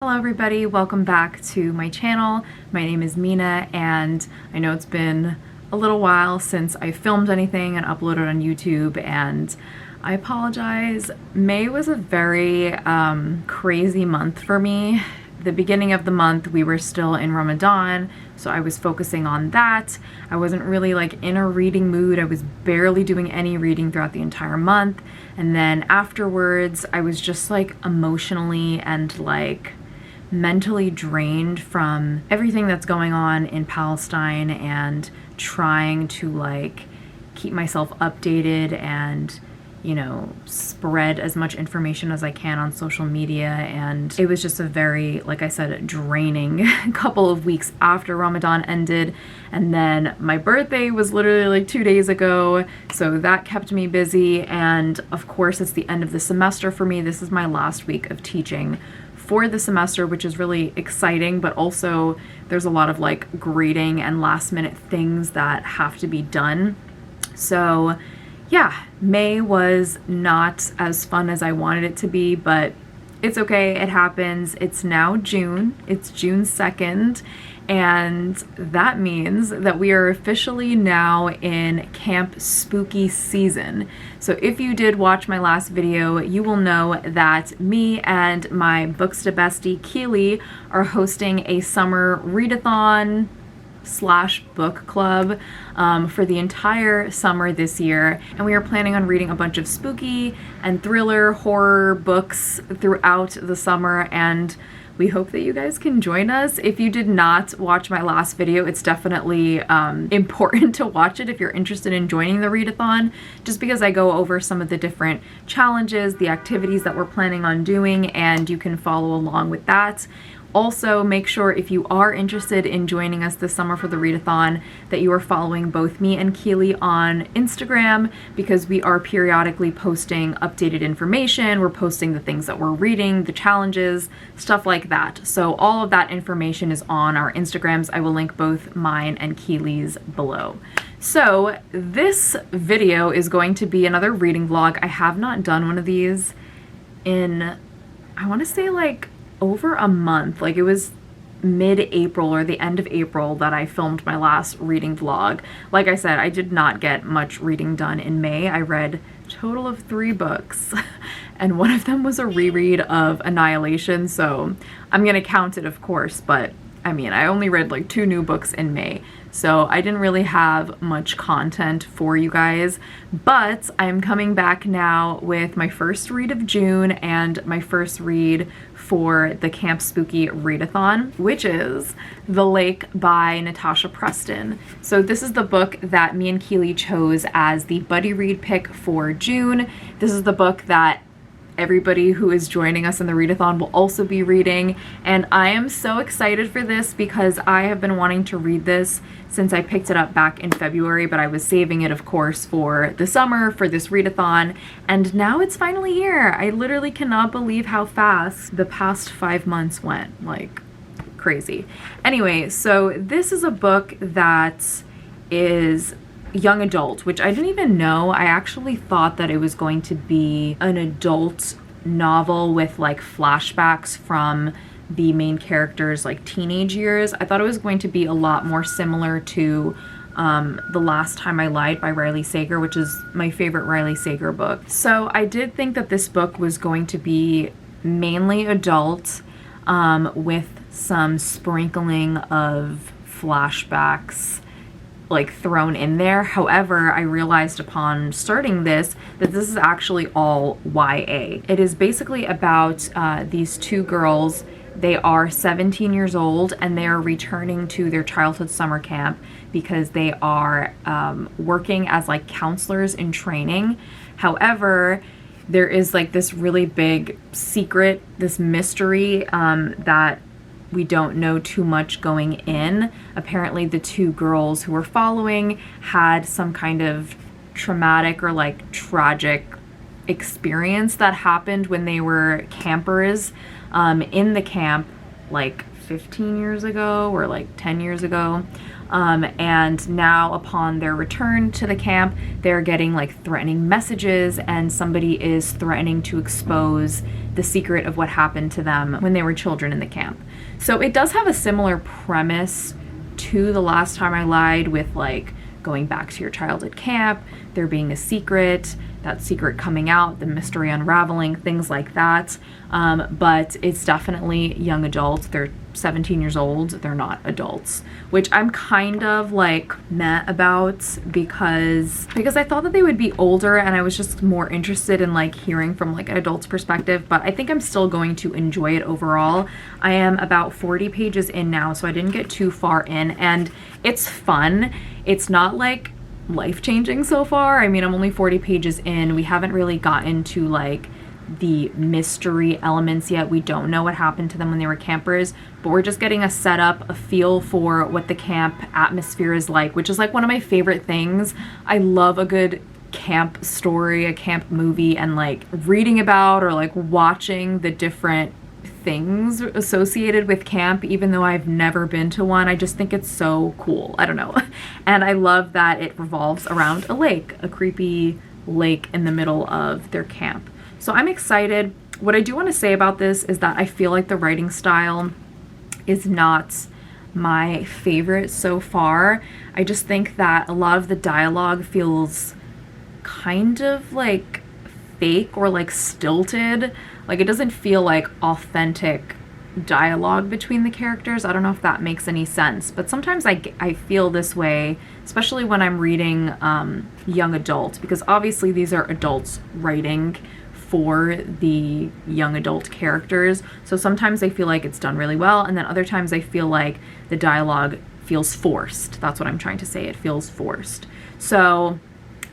Hello everybody, welcome back to my channel. My name is Mina and I know it's been a little while since I filmed anything and uploaded on YouTube, and I apologize. May was a very crazy month for me. The beginning of the month we were still in Ramadan, so I was focusing on that. I wasn't really like in a reading mood. I was barely doing any reading throughout the entire month, and then afterwards I was just like emotionally and like mentally drained from everything that's going on in Palestine and trying to like keep myself updated and, you know, spread as much information as I can on social media. And it was just a very, like I said, draining couple of weeks after Ramadan ended. And then my birthday was literally like 2 days ago, so that kept me busy. And of course it's the end of the semester for me. This is my last week of teaching for the semester, which is really exciting, but also there's a lot of like grading and last minute things that have to be done. So yeah, May was not as fun as I wanted it to be, but it's okay, it happens. It's now June, it's June 2nd, and that means that we are officially now in Camp Spooky season. So if you did watch my last video, you will know that me and my Booksta bestie Keely are hosting a summer readathon / book club for the entire summer this year, and we are planning on reading a bunch of spooky and thriller horror books throughout the summer, and we hope that you guys can join us. If you did not watch my last video, it's definitely important to watch it if you're interested in joining the readathon, just because I go over some of the different challenges, the activities that we're planning on doing, and you can follow along with that. Also, make sure if you are interested in joining us this summer for the readathon that you are following both me and Keely on Instagram, because we are periodically posting updated information. We're posting the things that we're reading, the challenges, stuff like that. So all of that information is on our Instagrams. I will link both mine and Keely's below. So this video is going to be another reading vlog. I have not done one of these in, I want to say like over a month. Like it was mid-April or the end of April that I filmed my last reading vlog. Like I said, I did not get much reading done in May. I read a total of 3 books and one of them was a reread of Annihilation, so I'm gonna count it of course, but I mean, I only read like 2 new books in May, so I didn't really have much content for you guys, but I'm coming back now with my first read of June and my first read for the Camp Spooky Readathon, which is The Lake by Natasha Preston. So this is the book that me and Keely chose as the buddy read pick for June. This is the book that everybody who is joining us in the readathon will also be reading, and I am so excited for this because I have been wanting to read this since I picked it up back in February, but I was saving it of course for the summer for this readathon, and now it's finally here. I literally cannot believe how fast the past 5 months went, like crazy. Anyway, so this is a book that is young adult, which I didn't even know. I actually thought that it was going to be an adult novel with like flashbacks from the main character's like teenage years. I thought it was going to be a lot more similar to The Last Time I Lied by Riley Sager, which is my favorite Riley Sager book. So I did think that this book was going to be mainly adult, with some sprinkling of flashbacks like thrown in there. However, I realized upon starting this that this is actually all YA. It is basically about these 2 girls. They are 17 years old and they are returning to their childhood summer camp because they are working as like counselors in training. However, there is like this really big secret, this mystery that we don't know too much going in. Apparently the 2 girls who we're following had some kind of traumatic or like tragic experience that happened when they were campers in the camp like 15 years ago or like 10 years ago. And now upon their return to the camp, they're getting like threatening messages, and somebody is threatening to expose the secret of what happened to them when they were children in the camp. So it does have a similar premise to The Last Time I Lied, with like going back to your childhood camp, there being a secret, that secret coming out, the mystery unraveling, things like that. But it's definitely young adult. They're 17 years old. They're not adults, which I'm kind of like meh about because I thought that they would be older, and I was just more interested in like hearing from like an adult's perspective. But I think I'm still going to enjoy it overall. I am about 40 pages in now, so I didn't get too far in, and it's fun. It's not like life-changing so far. I mean, I'm only 40 pages in. We haven't really gotten to like the mystery elements yet. We don't know what happened to them when they were campers, but we're just getting a setup, a feel for what the camp atmosphere is like, which is like one of my favorite things. I love a good camp story, a camp movie, and like reading about or like watching the different things associated with camp, even though I've never been to one. I just think it's so cool. I don't know. And I love that it revolves around a lake, a creepy lake in the middle of their camp. So I'm excited. What I do want to say about this is that I feel like the writing style is not my favorite so far. I just think that a lot of the dialogue feels kind of like fake or like stilted. Like it doesn't feel like authentic dialogue between the characters. I don't know if that makes any sense, but sometimes I feel this way, especially when I'm reading young adult, because obviously these are adults writing for the young adult characters. So sometimes I feel like it's done really well, and then other times I feel like the dialogue feels forced. That's what I'm trying to say. It feels forced. So,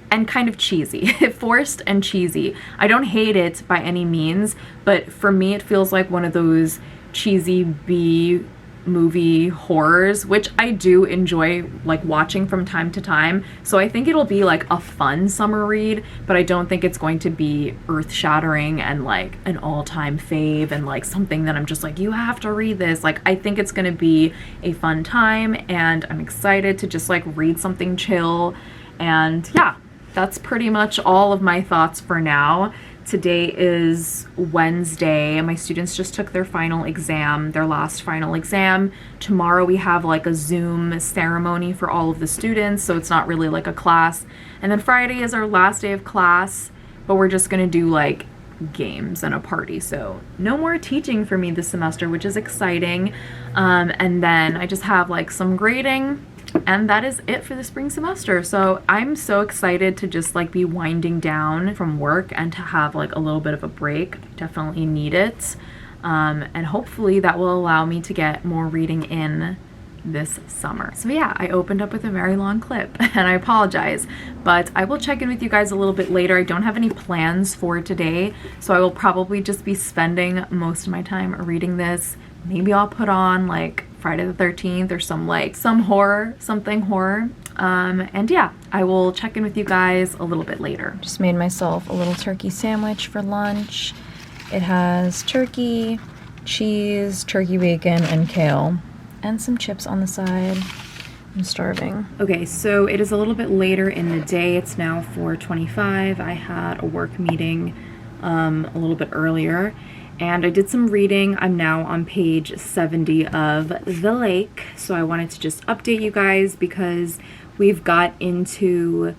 and kind of cheesy. Forced and cheesy. I don't hate it by any means, but for me it feels like one of those cheesy B movie horrors, which I do enjoy like watching from time to time. So I think it'll be like a fun summer read, but I don't think it's going to be earth-shattering and like an all-time fave and like something that I'm just like, you have to read this. Like I think it's gonna be a fun time, and I'm excited to just like read something chill. And yeah, that's pretty much all of my thoughts for now. Today is Wednesday. My students just took their final exam, their last final exam. Tomorrow we have like a Zoom ceremony for all of the students, so it's not really like a class. And then Friday is our last day of class, but we're just gonna do like games and a party. So no more teaching for me this semester, which is exciting. And then I just have like some grading, and that is it for the spring semester. So I'm so excited to just like be winding down from work and to have like a little bit of a break. Definitely need it. And hopefully that will allow me to get more reading in this summer. So yeah, I opened up with a very long clip and I apologize, but I will check in with you guys a little bit later. I don't have any plans for today, so I will probably just be spending most of my time reading this. Maybe I'll put on like Friday the 13th or some horror, something horror. And yeah, I will check in with you guys a little bit later. Just made myself a little turkey sandwich for lunch. It has turkey, cheese, turkey bacon, and kale, and some chips on the side. I'm starving. Okay, so it is a little bit later in the day. It's now 4:25. I had a work meeting a little bit earlier, and I did some reading. I'm now on page 70 of The Lake, so I wanted to just update you guys because we've got into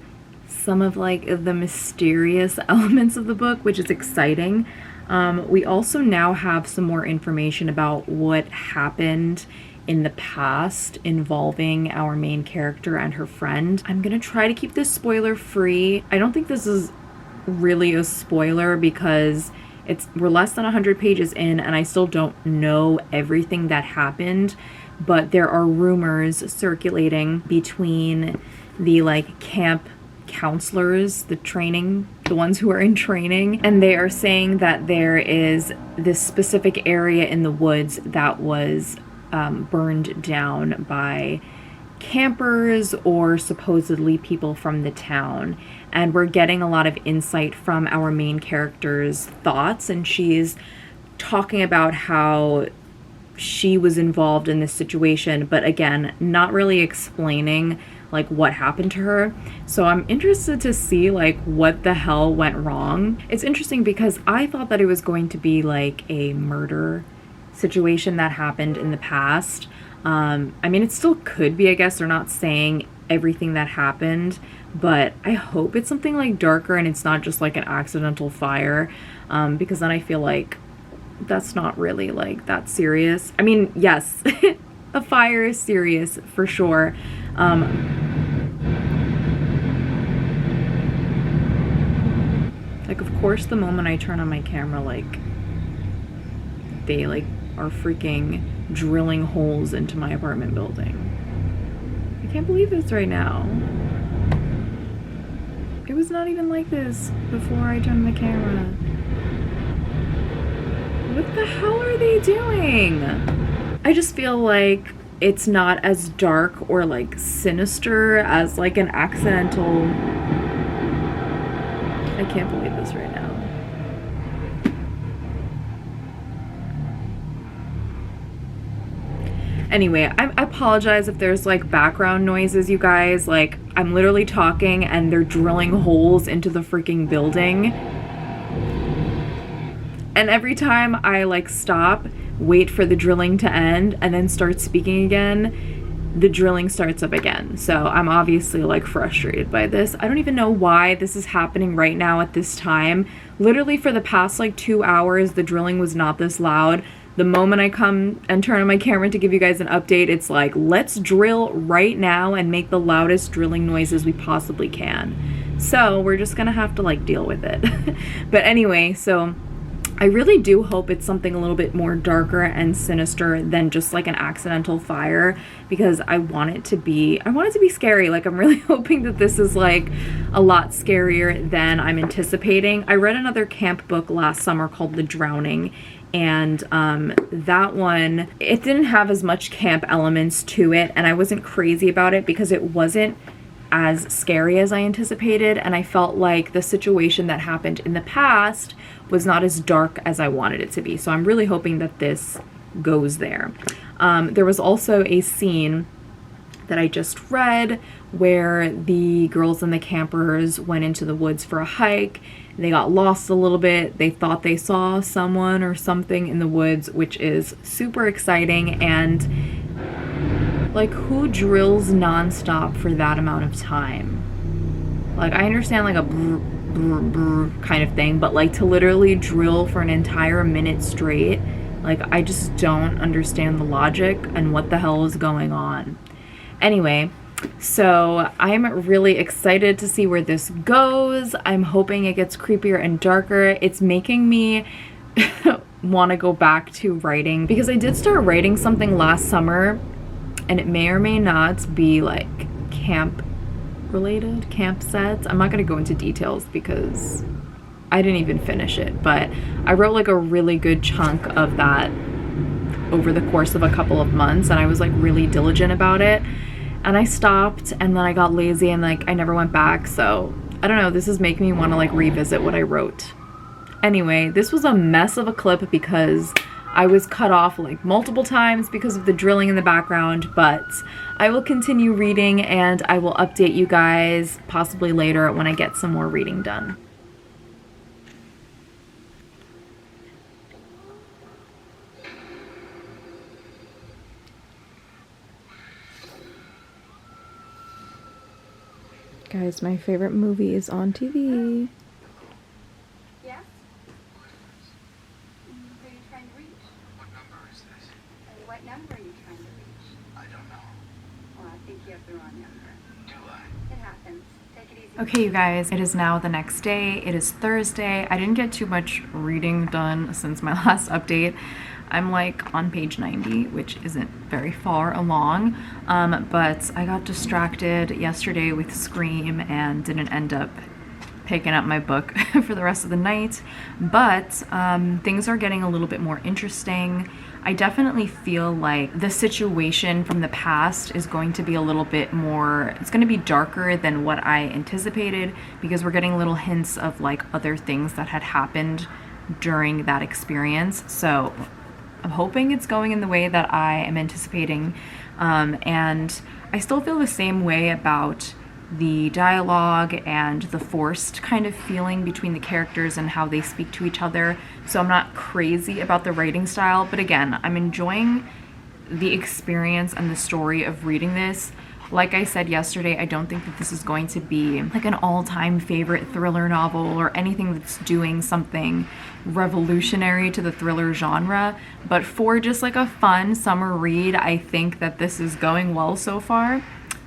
some of like the mysterious elements of the book, which is exciting. We also now have some more information about what happened in the past involving our main character and her friend. I'm gonna try to keep this spoiler free. I don't think this is really a spoiler because we're less than 100 pages in and I still don't know everything that happened, but there are rumors circulating between the like camp counselors, the ones who are in training, and they are saying that there is this specific area in the woods that was burned down by campers or supposedly people from the town. And we're getting a lot of insight from our main character's thoughts, and she's talking about how she was involved in this situation, but again, not really explaining like what happened to her. So I'm interested to see like what the hell went wrong. It's interesting because I thought that it was going to be like a murder situation that happened in the past. I mean, it still could be, I guess. They're not saying everything that happened, but I hope it's something like darker and it's not just like an accidental fire, because then I feel like that's not really like that serious. I mean, yes, a fire is serious for sure. Like, of course, the moment I turn on my camera, like, they like are freaking drilling holes into my apartment building. I can't believe this right now. It was not even like this before I turned the camera. What the hell are they doing? I just feel like it's not as dark or like sinister as like an accidental... I can't believe this right now. Anyway, I apologize if there's like background noises, you guys. Like, I'm literally talking and they're drilling holes into the freaking building. And every time I like stop, wait for the drilling to end, and then start speaking again, the drilling starts up again. So I'm obviously like frustrated by this. I don't even know why this is happening right now at this time. Literally for the past like 2 hours, the drilling was not this loud. The moment I come and turn on my camera to give you guys an update, it's like, let's drill right now and make the loudest drilling noises we possibly can. So we're just gonna have to like deal with it. But anyway, so I really do hope it's something a little bit more darker and sinister than just like an accidental fire, because I want it to be scary. Like, I'm really hoping that this is like a lot scarier than I'm anticipating. I read another camp book last summer called The Drowning, and that one, it didn't have as much camp elements to it, and I wasn't crazy about it because it wasn't as scary as I anticipated, and I felt like the situation that happened in the past was not as dark as I wanted it to be. So I'm really hoping that this goes there. There was also a scene that I just read where the girls and the campers went into the woods for a hike. They got lost a little bit. They thought they saw someone or something in the woods, which is super exciting. And like, who drills nonstop for that amount of time? Like, I understand like a brr, brr, brr kind of thing, but like to literally drill for an entire minute straight, like, I just don't understand the logic and what the hell is going on. Anyway, so I'm really excited to see where this goes. I'm hoping it gets creepier and darker. It's making me want to go back to writing, because I did start writing something last summer, and it may or may not be like camp related, camp sets. I'm not going to go into details because I didn't even finish it, but I wrote like a really good chunk of that over the course of a couple of months, and I was like really diligent about it. And I stopped, and then I got lazy, and like I never went back. So I don't know, this is making me want to like revisit what I wrote. Anyway, this was a mess of a clip because I was cut off like multiple times because of the drilling in the background, but I will continue reading and I will update you guys possibly later when I get some more reading done. Guys, my favorite movie is on TV. Yeah? Who are you trying to reach? What number is this? What number are you trying to reach? I don't know. Well, I think you have the wrong number. Do I? It happens. Take it easy. Okay, you guys, it is now the next day. It is Thursday. I didn't get too much reading done since my last update. I'm like on page 90, which isn't very far along, but I got distracted yesterday with Scream and didn't end up picking up my book for the rest of the night. But things are getting a little bit more interesting. I definitely feel like the situation from the past is going to be a little bit more, it's going to be darker than what I anticipated, because we're getting little hints of like other things that had happened during that experience. So I'm hoping it's going in the way that I am anticipating. And I still feel the same way about the dialogue and the forced kind of feeling between the characters and how they speak to each other. So I'm not crazy about the writing style, but again, I'm enjoying the experience and the story of reading this. Like I said yesterday, I don't think that this is going to be like an all-time favorite thriller novel or anything that's doing something revolutionary to the thriller genre, but for just like a fun summer read, I think that this is going well so far.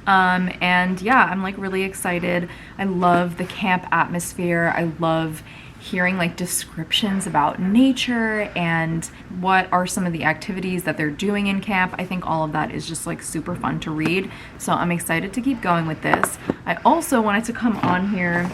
And yeah, I'm like really excited. I love the camp atmosphere. I love hearing like descriptions about nature and what are some of the activities that they're doing in camp. I think all of that is just like super fun to read. So I'm excited to keep going with this. I also wanted to come on here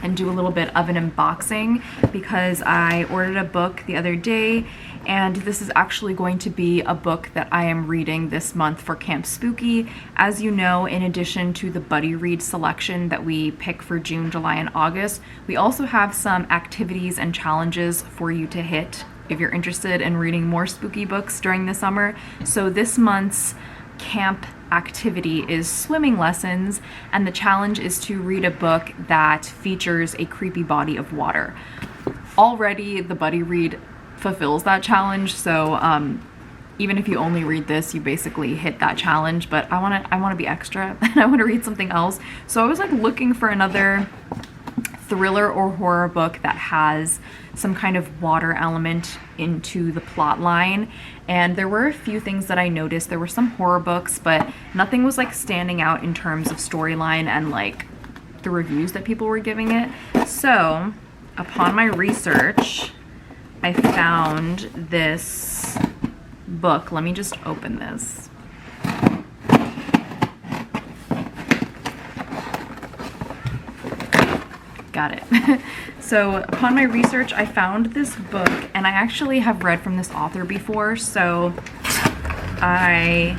and do a little bit of an unboxing because I ordered a book the other day, and this is actually going to be a book that I am reading this month for Camp Spooky. As you know, in addition to the buddy read selection that we pick for June, July, and August, we also have some activities and challenges for you to hit if you're interested in reading more spooky books during the summer. So this month's camp activity is swimming lessons, and the challenge is to read a book that features a creepy body of water. Already the buddy read fulfills that challenge, so even if you only read this, you basically hit that challenge. But I want to be extra and I want to read something else. So I was like looking for another thriller or horror book that has some kind of water element into the plot line, and there were a few things that I noticed. There were some horror books, but nothing was like standing out in terms of storyline and like the reviews that people were giving it. So upon my research, I found this book. Let me just open this. Got it. So upon my research, I found this book, and I actually have read from this author before, so I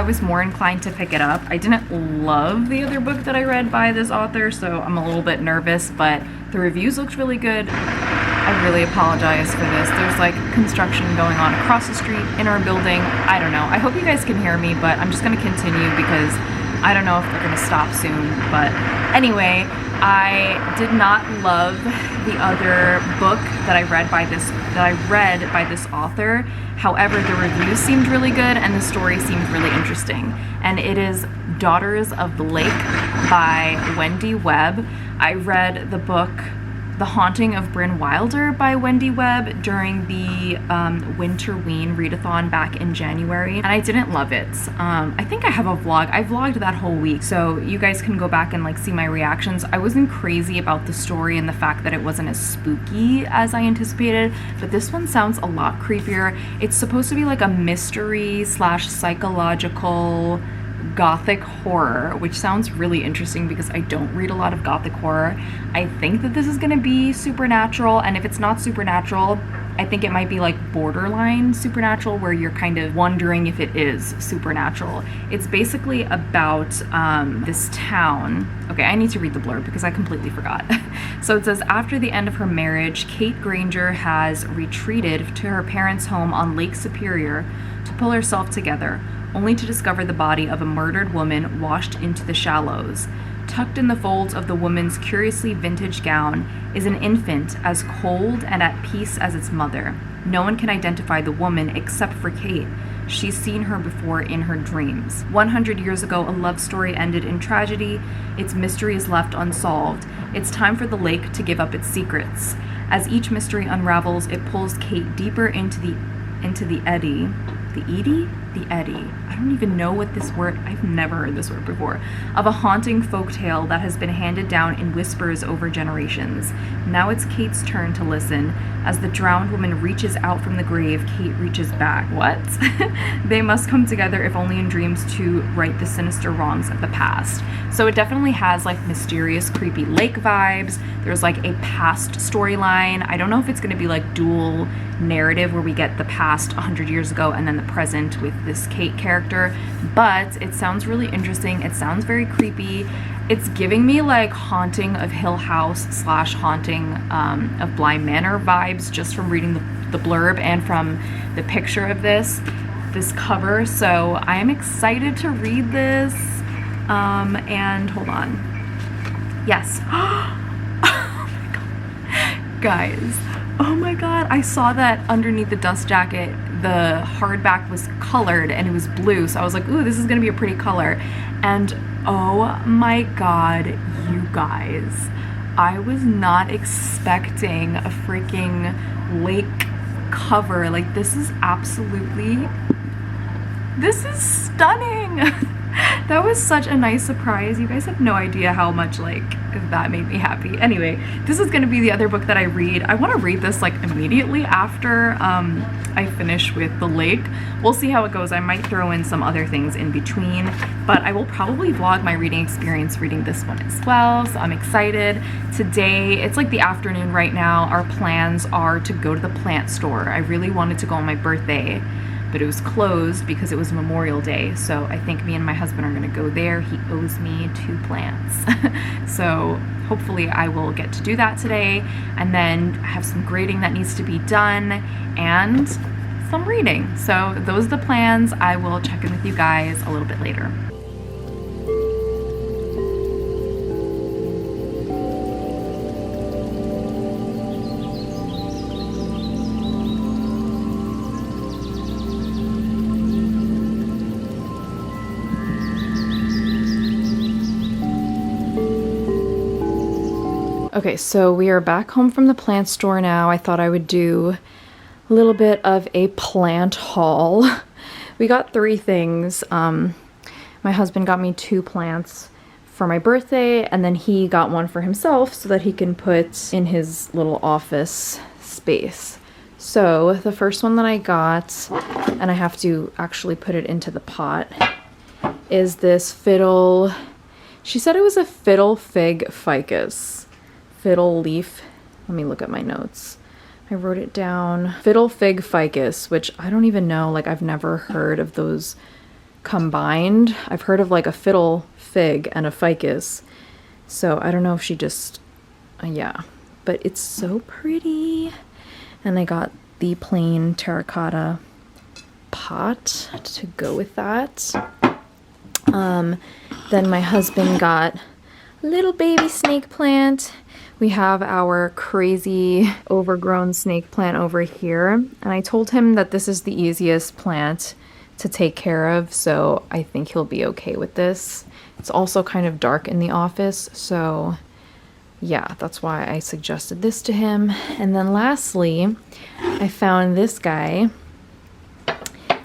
was more inclined to pick it up. I didn't love the other book that I read by this author, so I'm a little bit nervous, but the reviews looked really good. I really apologize for this. There's like construction going on across the street in our building. I don't know. I hope you guys can hear me, but I'm just gonna continue because I don't know if they're gonna stop soon. But anyway, I did not love the other book that I read by this author. However, the reviews seemed really good and the story seemed really interesting. And it is Daughters of the Lake by Wendy Webb. I read the book The Haunting of Bryn Wilder by Wendy Webb during the Winterween readathon back in January, and I didn't love it. I think I have a vlog. I vlogged that whole week, so you guys can go back and like see my reactions. I wasn't crazy about the story and the fact that it wasn't as spooky as I anticipated, but this one sounds a lot creepier. It's supposed to be like a mystery slash psychological gothic horror, which sounds really interesting because I don't read a lot of gothic horror. I think that this is going to be supernatural, and if it's not supernatural, I think it might be like borderline supernatural, where you're kind of wondering if it is supernatural. It's basically about this town. Okay, I need to read the blurb because I completely forgot. So it says, after the end of her marriage, Kate Granger has retreated to her parents' home on Lake Superior to pull herself together, only to discover the body of a murdered woman washed into the shallows. Tucked in the folds of the woman's curiously vintage gown is an infant as cold and at peace as its mother. No one can identify the woman except for Kate. She's seen her before in her dreams. 100 years ago, a love story ended in tragedy. Its mystery is left unsolved. It's time for the lake to give up its secrets. As each mystery unravels, it pulls Kate deeper into the eddy. The eddy? The eddy. I don't even know what this word, I've never heard this word before, of a haunting folktale that has been handed down in whispers over generations. Now it's Kate's turn to listen. As the drowned woman reaches out from the grave, Kate reaches back. What? They must come together, if only in dreams, to right the sinister wrongs of the past. So it definitely has like mysterious, creepy lake vibes. There's like a past storyline. I don't know if it's going to be like dual narrative where we get the past 100 years ago and then the present with this Kate character, but it sounds really interesting. It sounds very creepy. It's giving me like Haunting of Hill House / Haunting of Bly Manor vibes just from reading the the blurb and from the picture of this cover. So I am excited to read this. And hold on. Yes. Oh my god. Guys. Oh my god. I saw that underneath the dust jacket, the hardback was colored and it was blue. So I was like, ooh, this is gonna be a pretty color. And oh my god, you guys. I was not expecting a freaking lake cover. Like, this is stunning. That was such a nice surprise. You guys have no idea how much, like, that made me happy. Anyway, this is gonna be the other book that I read. I want to read this like immediately after I finish with the lake. We'll see how it goes. I might throw in some other things in between, but I will probably vlog my reading experience reading this one as well. So I'm excited. Today, it's like the afternoon right now. Our plans are to go to the plant store. I really wanted to go on my birthday, but it was closed because it was Memorial Day. So I think me and my husband are gonna go there. He owes me 2 plants. So hopefully I will get to do that today. And then I have some grading that needs to be done and some reading. So those are the plans. I will check in with you guys a little bit later. Okay, so we are back home from the plant store now. I thought I would do a little bit of a plant haul. We got 3 things. My husband got me 2 plants for my birthday, and then he got one for himself so that he can put in his little office space. So the first one that I got, and I have to actually put it into the pot, is this fiddle. She said it was a fiddle fig ficus. Fiddle leaf. Let me look at my notes. I wrote it down. Fiddle fig ficus, which I don't even know. Like, I've never heard of those combined. I've heard of like a fiddle fig and a ficus. So I don't know if she just, yeah. But it's so pretty. And I got the plain terracotta pot to go with that. Then my husband got a little baby snake plant. We have our crazy overgrown snake plant over here, and I told him that this is the easiest plant to take care of, so I think he'll be okay with this. It's also kind of dark in the office, so yeah, that's why I suggested this to him. And then lastly, I found this guy.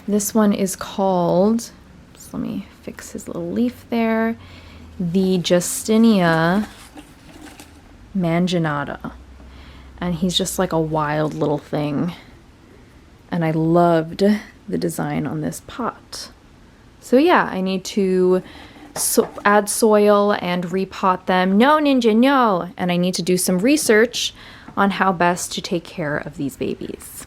This one is called, just let me fix his little leaf there, the Justinia manginata, and he's just like a wild little thing, and I loved the design on this pot. So yeah, I need to add soil and repot them. No, Ninja, no! And I need to do some research on how best to take care of these babies.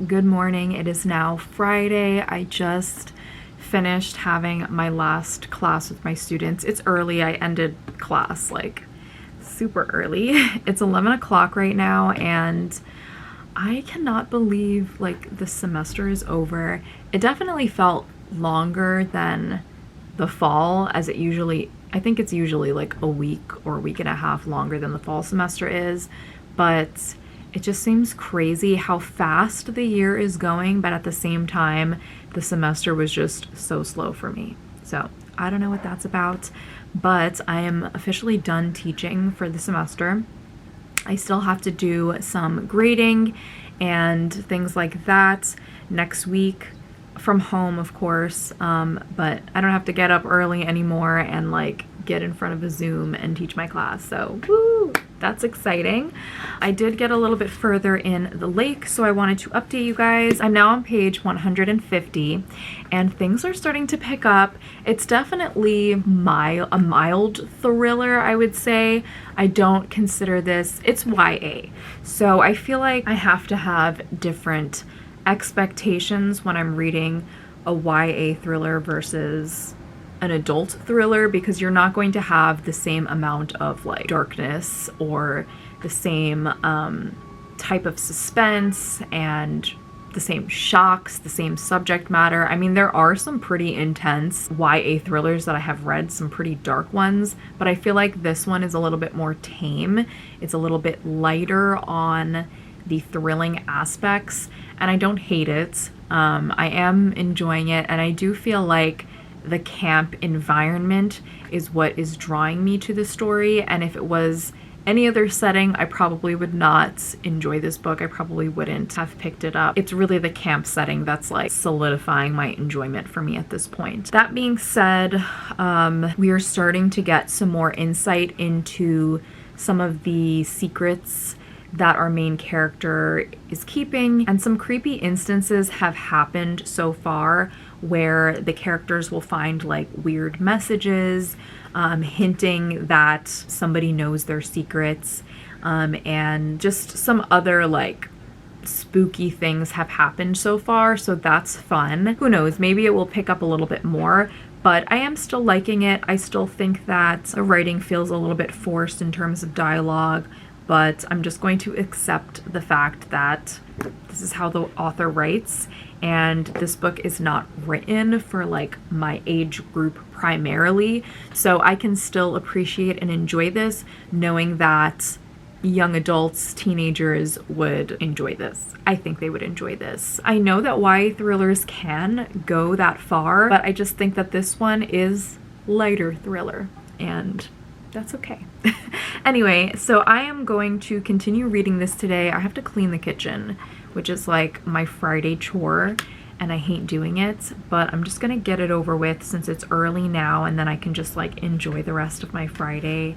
Good morning. It is now Friday. I just finished having my last class with my students. It's early. I ended class like super early. It's 11 o'clock right now, and I cannot believe like the semester is over. It definitely felt longer than the fall, as it usually, I think it's usually like a week or a week and a half longer than the fall semester is, but it just seems crazy how fast the year is going, but at the same time, the semester was just so slow for me. So I don't know what that's about, but I am officially done teaching for the semester. I still have to do some grading and things like that next week from home, of course, but I don't have to get up early anymore and like get in front of a Zoom and teach my class. So woo, that's exciting. I did get a little bit further in the lake, so I wanted to update you guys. I'm now on page 150 and things are starting to pick up. It's definitely a mild thriller, I would say. I don't consider this, it's YA. So I feel like I have to have different expectations when I'm reading a YA thriller versus an adult thriller, because you're not going to have the same amount of like darkness or the same type of suspense and the same shocks, the same subject matter. I mean, there are some pretty intense YA thrillers that I have read, some pretty dark ones, but I feel like this one is a little bit more tame. It's a little bit lighter on the thrilling aspects, and I don't hate it. I am enjoying it, and I do feel like the camp environment is what is drawing me to the story, and if it was any other setting, I probably would not enjoy this book. I probably wouldn't have picked it up. It's really the camp setting that's like solidifying my enjoyment for me at this point. That being said, we are starting to get some more insight into some of the secrets that our main character is keeping, and some creepy instances have happened so far where the characters will find like weird messages hinting that somebody knows their secrets, and just some other like spooky things have happened so far, so that's fun. Who knows, maybe it will pick up a little bit more, but I am still liking it. I still think that the writing feels a little bit forced in terms of dialogue, but I'm just going to accept the fact that this is how the author writes, and this book is not written for like my age group primarily, so I can still appreciate and enjoy this knowing that young adults, teenagers would enjoy this. I think they would enjoy this. I know that YA thrillers can go that far, but I just think that this one is lighter thriller, and that's okay. Anyway, so I am going to continue reading this today. I have to clean the kitchen, which is like my Friday chore, and I hate doing it, but I'm just gonna get it over with since it's early now, and then I can just like enjoy the rest of my Friday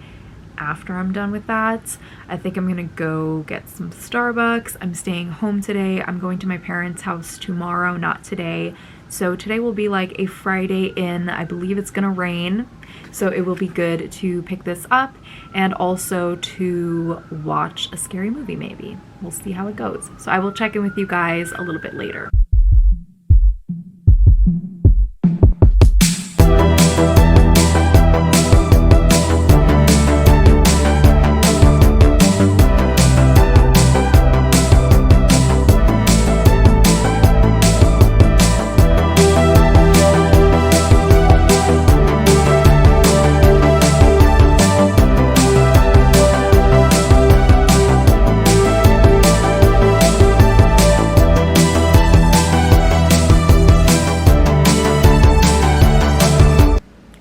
after I'm done with that. I think I'm gonna go get some Starbucks. I'm staying home today. I'm going to my parents' house tomorrow, not today. So today will be like a Friday in. I believe it's gonna rain, so it will be good to pick this up and also to watch a scary movie maybe. We'll see how it goes. So I will check in with you guys a little bit later.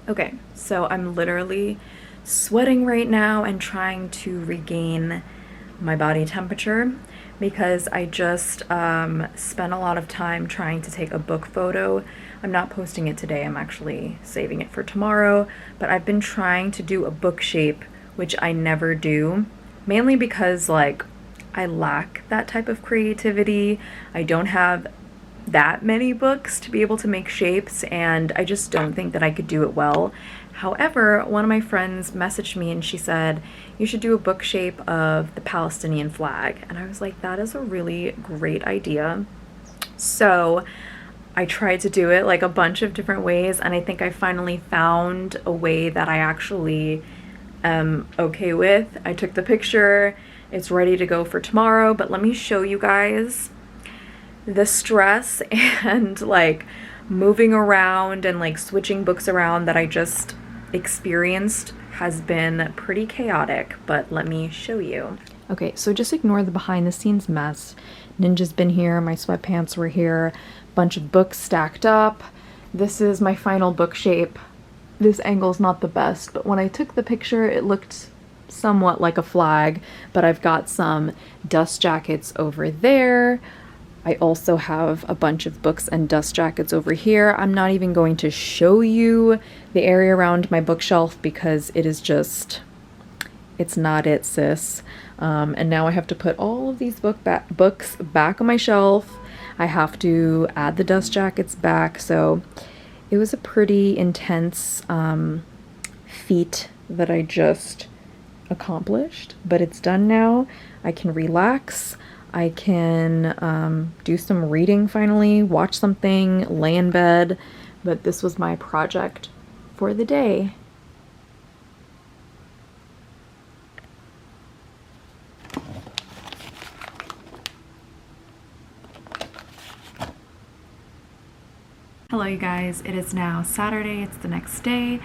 Okay, so I'm literally sweating right now and trying to regain my body temperature because I just spent a lot of time trying to take a book photo. I'm not posting it today, I'm actually saving it for tomorrow, but I've been trying to do a book shape, which I never do, mainly because like I lack that type of creativity. I don't have that many books to be able to make shapes, and I just don't think that I could do it well. However, one of my friends messaged me and she said, you should do a book shape of the Palestinian flag. And I was like, that is a really great idea. So I tried to do it like a bunch of different ways, and I think I finally found a way that I actually am okay with. I took the picture, it's ready to go for tomorrow, but let me show you guys. The stress and like moving around and like switching books around that I just experienced has been pretty chaotic, but let me show you. Okay, so just ignore the behind the scenes mess. Ninja's been here, my sweatpants were here, bunch of books stacked up. This is my final book shape. This angle's not the best, but when I took the picture, it looked somewhat like a flag, but I've got some dust jackets over there. I also have a bunch of books and dust jackets over here. I'm not even going to show you the area around my bookshelf because it is just, it's not it, sis. And now I have to put all of these books back on my shelf. I have to add the dust jackets back. So it was a pretty intense feat that I just accomplished, but it's done now. I can relax. I can do some reading finally, watch something, lay in bed. But this was my project for the day. Hello you guys, it is now Saturday, it's the next day,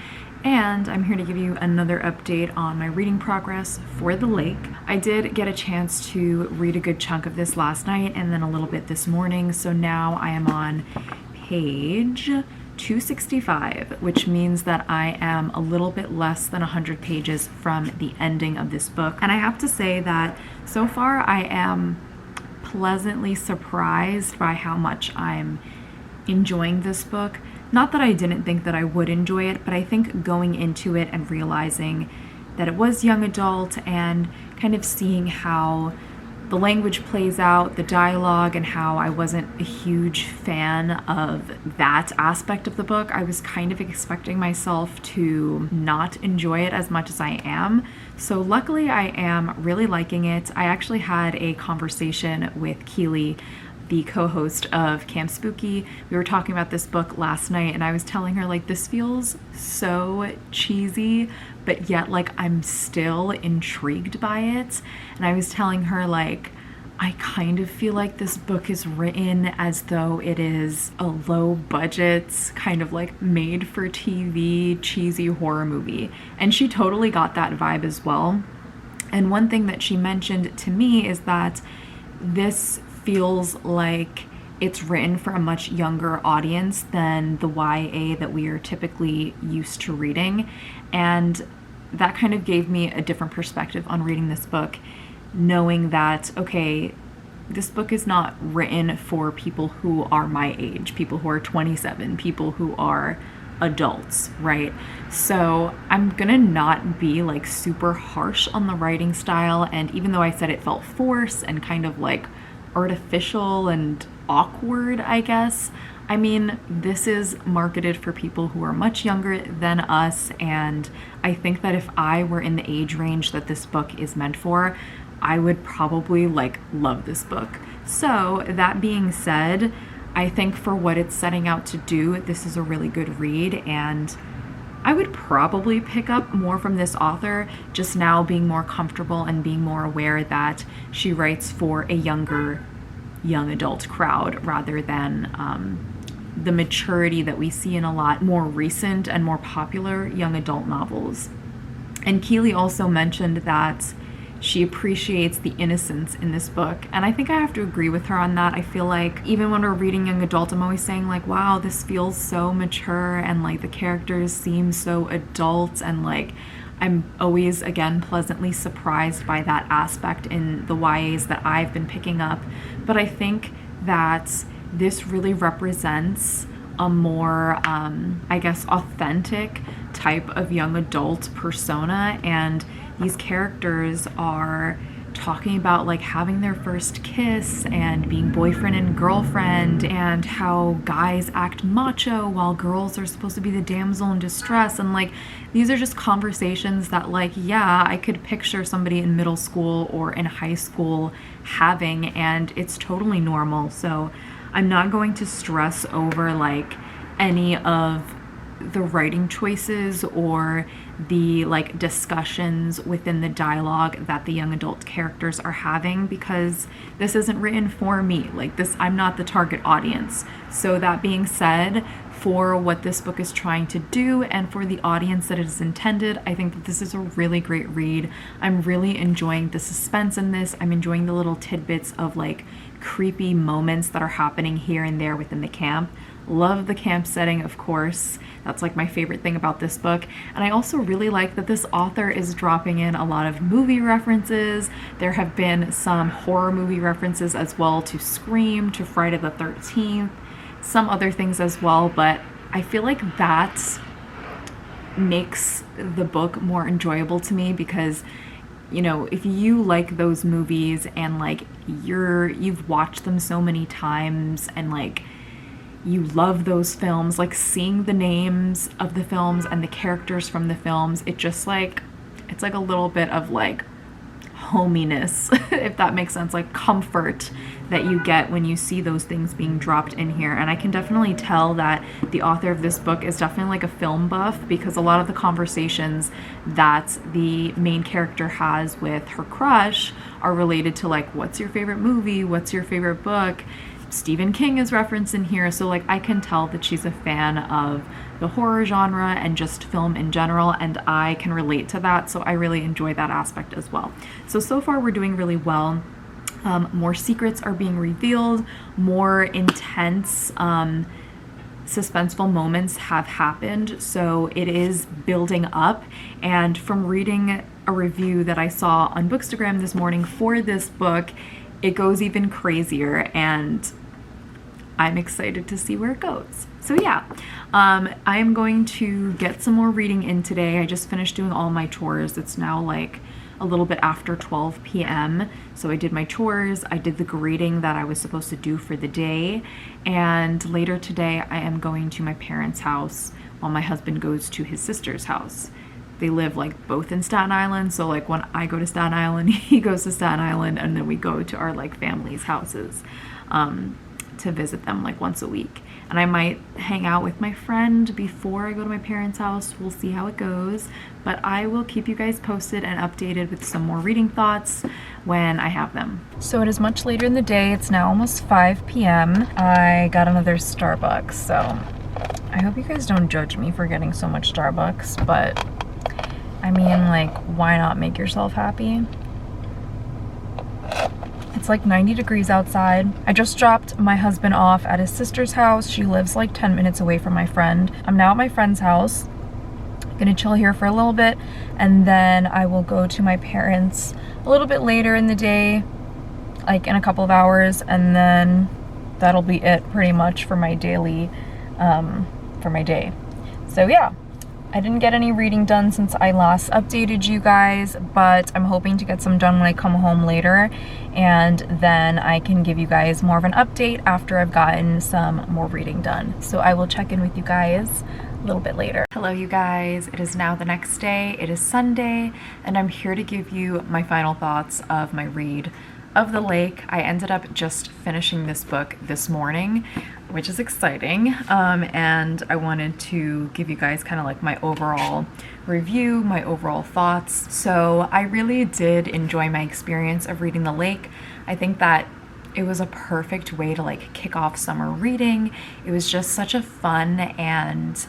and I'm here to give you another update on my reading progress for The Lake. I did get a chance to read a good chunk of this last night and then a little bit this morning, so now I am on page 265, which means that I am a little bit less than 100 pages from the ending of this book. And I have to say that so far I am pleasantly surprised by how much I'm enjoying this book. Not that I didn't think that I would enjoy it, but I think going into it and realizing that it was young adult and kind of seeing how the language plays out, the dialogue, and how I wasn't a huge fan of that aspect of the book. I was kind of expecting myself to not enjoy it as much as I am. So luckily I am really liking it. I actually had a conversation with Keely, the co-host of Camp Spooky. We were talking about this book last night and I was telling her like this feels so cheesy, but yet like I'm still intrigued by it. And I was telling her like I kind of feel like this book is written as though it is a low budget, kind of like made for TV cheesy horror movie. And she totally got that vibe as well. And one thing that she mentioned to me is that this feels like it's written for a much younger audience than the YA that we are typically used to reading. And that kind of gave me a different perspective on reading this book, knowing that, okay, this book is not written for people who are my age, people who are 27, people who are adults, right? So I'm gonna not be like super harsh on the writing style. And even though I said it felt forced and kind of like artificial and awkward, I guess, I mean, this is marketed for people who are much younger than us, and I think that if I were in the age range that this book is meant for, I would probably like love this book. So that being said, I think for what it's setting out to do, this is a really good read, and I would probably pick up more from this author, just now being more comfortable and being more aware that she writes for a younger young adult crowd rather than the maturity that we see in a lot more recent and more popular young adult novels. And Keely also mentioned that she appreciates the innocence in this book, and I think I have to agree with her on that. I feel like even when we're reading young adult, I'm always saying like, wow, this feels so mature, and like the characters seem so adult, and like I'm always again pleasantly surprised by that aspect in the YAs that I've been picking up. But I think that this really represents a more I guess authentic type of young adult persona, and these characters are talking about like having their first kiss and being boyfriend and girlfriend, and how guys act macho while girls are supposed to be the damsel in distress. And like these are just conversations that like, yeah, I could picture somebody in middle school or in high school having, and it's totally normal. So I'm not going to stress over like any of the writing choices or the like discussions within the dialogue that the young adult characters are having, because this isn't written for me. Like this, I'm not the target audience. So that being said, for what this book is trying to do and for the audience that it is intended. I think that this is a really great read. I'm really enjoying the suspense in this. I'm enjoying the little tidbits of like creepy moments that are happening here and there within the camp. Love the camp setting, of course. That's like my favorite thing about this book. And I also really like that this author is dropping in a lot of movie references. There have been some horror movie references as well, to Scream, to Friday the 13th, some other things as well, but I feel like that makes the book more enjoyable to me because, you know, if you like those movies and like you've watched them so many times and like you love those films, like seeing the names of the films and the characters from the films, it just like, it's like a little bit of like hominess, if that makes sense, like comfort that you get when you see those things being dropped in here. And I can definitely tell that the author of this book is definitely like a film buff, because a lot of the conversations that the main character has with her crush are related to like, what's your favorite movie? What's your favorite book? Stephen King is referenced in here, so like I can tell that she's a fan of the horror genre and just film in general, and I can relate to that, so I really enjoy that aspect as well. So far we're doing really well. More secrets are being revealed, more intense suspenseful moments have happened, so it is building up. And from reading a review that I saw on Bookstagram this morning for this book, it goes even crazier, and I'm excited to see where it goes. So yeah, I'm going to get some more reading in today. I just finished doing all my chores. It's now like a little bit after 12 p.m. So I did my chores, I did the grading that I was supposed to do for the day, and later today I am going to my parents' house while my husband goes to his sister's house. They live like both in Staten Island, so like when I go to Staten Island, he goes to Staten Island, and then we go to our like family's houses to visit them like once a week. And I might hang out with my friend before I go to my parents' house. We'll see how it goes, but I will keep you guys posted and updated with some more reading thoughts when I have them. So it is much later in the day. It's now almost 5 p.m. I got another Starbucks, so I hope you guys don't judge me for getting so much Starbucks, but I mean, like, why not make yourself happy? It's like 90 degrees outside. I just dropped my husband off at his sister's house. She lives like 10 minutes away from my friend. I'm now at my friend's house. I'm gonna chill here for a little bit, and then I will go to my parents a little bit later in the day, like in a couple of hours, and then that'll be it pretty much for my daily, for my day. So yeah. I didn't get any reading done since I last updated you guys, but I'm hoping to get some done when I come home later, and then I can give you guys more of an update after I've gotten some more reading done. So I will check in with you guys a little bit later. Hello you guys, it is now the next day. It is Sunday, and I'm here to give you my final thoughts of my read of The Lake. I ended up just finishing this book this morning, which is exciting, and I wanted to give you guys kind of like my overall review, my overall thoughts. So I really did enjoy my experience of reading The Lake. I think that it was a perfect way to like kick off summer reading. It was just such a fun and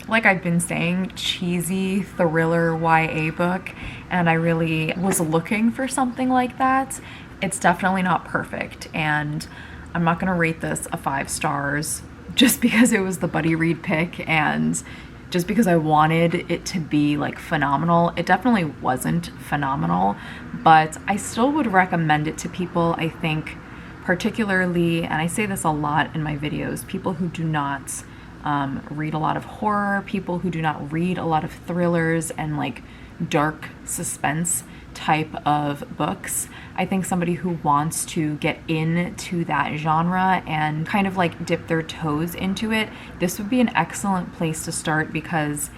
like I've been saying, cheesy thriller YA book, and I really was looking for something like that. It's definitely not perfect, and I'm not gonna rate this a 5 stars just because it was the buddy read pick and just because I wanted it to be like phenomenal. It definitely wasn't phenomenal, but I still would recommend it to people. I think particularly, and I say this a lot in my videos, people who do not read a lot of horror, people who do not read a lot of thrillers and like dark suspense type of books. I think somebody who wants to get into that genre and kind of like dip their toes into it, this would be an excellent place to start because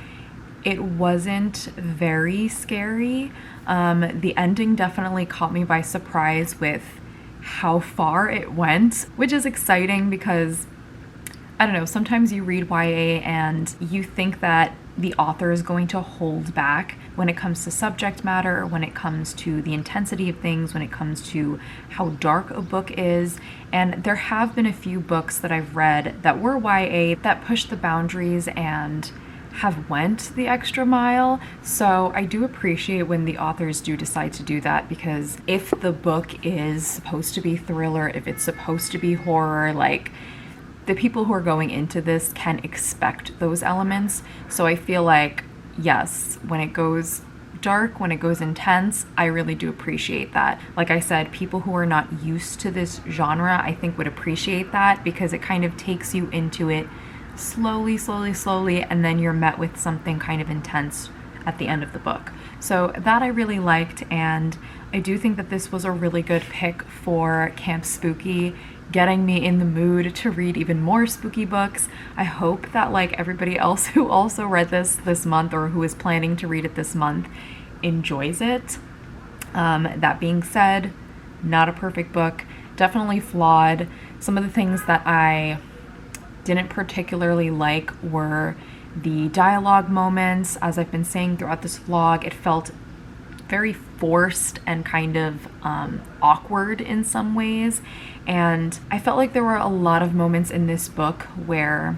it wasn't very scary. The ending definitely caught me by surprise with how far it went, which is exciting because I don't know, sometimes you read YA and you think that the author is going to hold back when it comes to subject matter, when it comes to the intensity of things, when it comes to how dark a book is. And there have been a few books that I've read that were YA that pushed the boundaries and have went the extra mile. So I do appreciate when the authors do decide to do that, because if the book is supposed to be thriller, if it's supposed to be horror, like, the people who are going into this can expect those elements. So I feel like, yes, when it goes dark, when it goes intense, I really do appreciate that. Like I said, people who are not used to this genre, I think would appreciate that, because it kind of takes you into it slowly, and then you're met with something kind of intense at the end of the book. So that I really liked, and I do think that this was a really good pick for Camp Spooky, getting me in the mood to read even more spooky books. I hope that, like everybody else who also read this month, or who is planning to read it this month, enjoys it. That being said, not a perfect book, definitely flawed. Some of the things that I didn't particularly like were the dialogue moments. As I've been saying throughout this vlog, it felt very forced and kind of awkward in some ways. And I felt like there were a lot of moments in this book where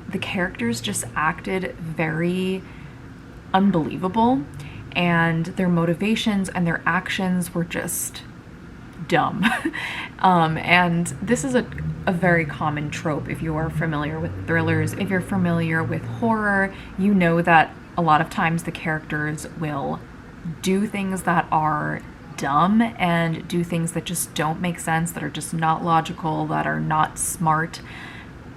the characters just acted very unbelievable, and their motivations and their actions were just dumb. And this is a very common trope. If you are familiar with thrillers, if you're familiar with horror, you know that a lot of times the characters will do things that are dumb and do things that just don't make sense, that are just not logical, that are not smart,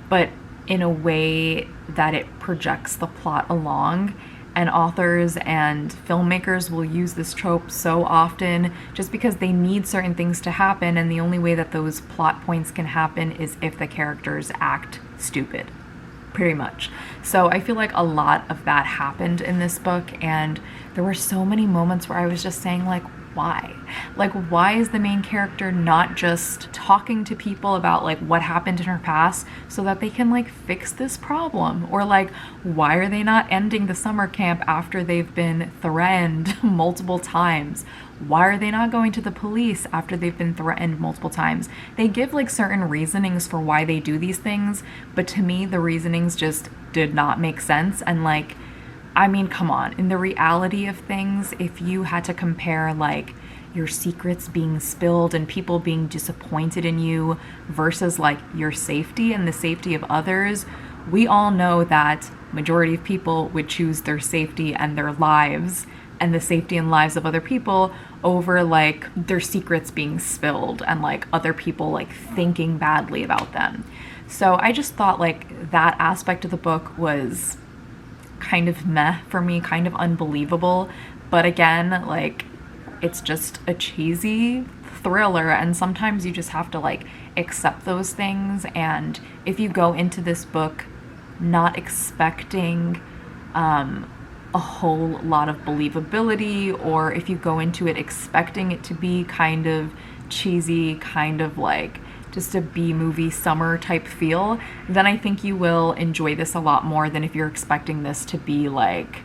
but in a way that it projects the plot along. And authors and filmmakers will use this trope so often just because they need certain things to happen, and the only way that those plot points can happen is if the characters act stupid, pretty much. So I feel like a lot of that happened in this book, and there were so many moments where I was just saying, like, why? Like, why is the main character not just talking to people about, like, what happened in her past so that they can, like, fix this problem? Or, like, why are they not ending the summer camp after they've been threatened multiple times? Why are they not going to the police after they've been threatened multiple times? They give, like, certain reasonings for why they do these things, but to me, the reasonings just did not make sense. And, like, I mean, come on. In the reality of things, if you had to compare, like, your secrets being spilled and people being disappointed in you versus, like, your safety and the safety of others, we all know that majority of people would choose their safety and their lives and the safety and lives of other people over, like, their secrets being spilled and, like, other people, like, thinking badly about them. So I just thought, like, that aspect of the book was kind of meh for me, kind of unbelievable. But again, like, it's just a cheesy thriller, and sometimes you just have to, like, accept those things. And if you go into this book not expecting a whole lot of believability, or if you go into it expecting it to be kind of cheesy, kind of like just a B-movie summer type feel, then I think you will enjoy this a lot more than if you're expecting this to be like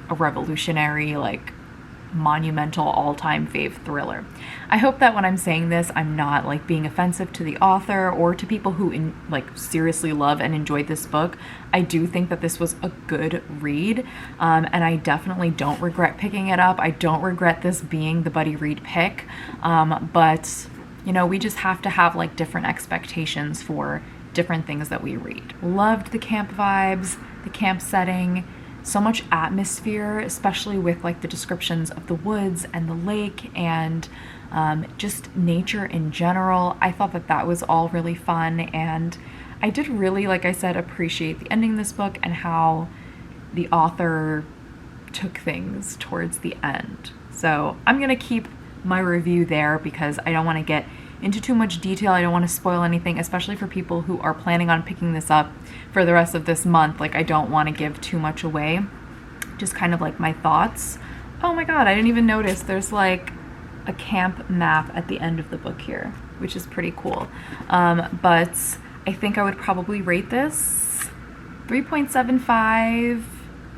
a revolutionary, like monumental, all-time fave thriller. I hope that when I'm saying this, I'm not like being offensive to the author or to people who like seriously love and enjoyed this book. I do think that this was a good read, and I definitely don't regret picking it up. I don't regret this being the buddy read pick, but you know, we just have to have like different expectations for different things that we read. Loved the camp vibes, the camp setting, so much atmosphere, especially with like the descriptions of the woods and the lake and just nature in general. I thought that that was all really fun, and I did really, like I said, appreciate the ending of this book and how the author took things towards the end. So I'm gonna keep my review there because I don't want to get into too much detail. I don't want to spoil anything, especially for people who are planning on picking this up for the rest of this month. Like, I don't want to give too much away, just kind of like my thoughts. Oh my god, I didn't even notice there's like a camp map at the end of the book here, which is pretty cool. But I think I would probably rate this 3.75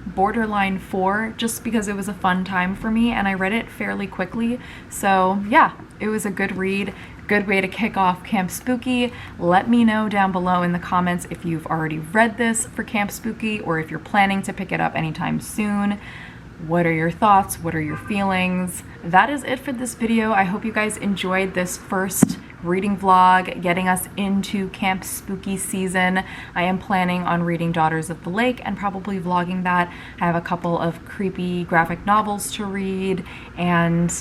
borderline 4 just because it was a fun time for me and I read it fairly quickly. So yeah, it was a good read. Good way to kick off Camp Spooky. Let me know down below in the comments if you've already read this for Camp Spooky or if you're planning to pick it up anytime soon. What are your thoughts? What are your feelings? That is it for this video. I hope you guys enjoyed this first reading vlog, getting us into Camp Spooky season. I am planning on reading Daughters of the Lake and probably vlogging that. I have a couple of creepy graphic novels to read, and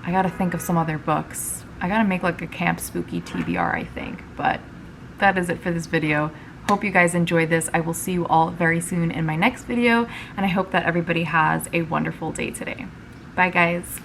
I gotta think of some other books. I gotta make like a Camp Spooky TBR, I think, but that is it for this video. Hope you guys enjoyed this. I will see you all very soon in my next video, and I hope that everybody has a wonderful day today. Bye guys.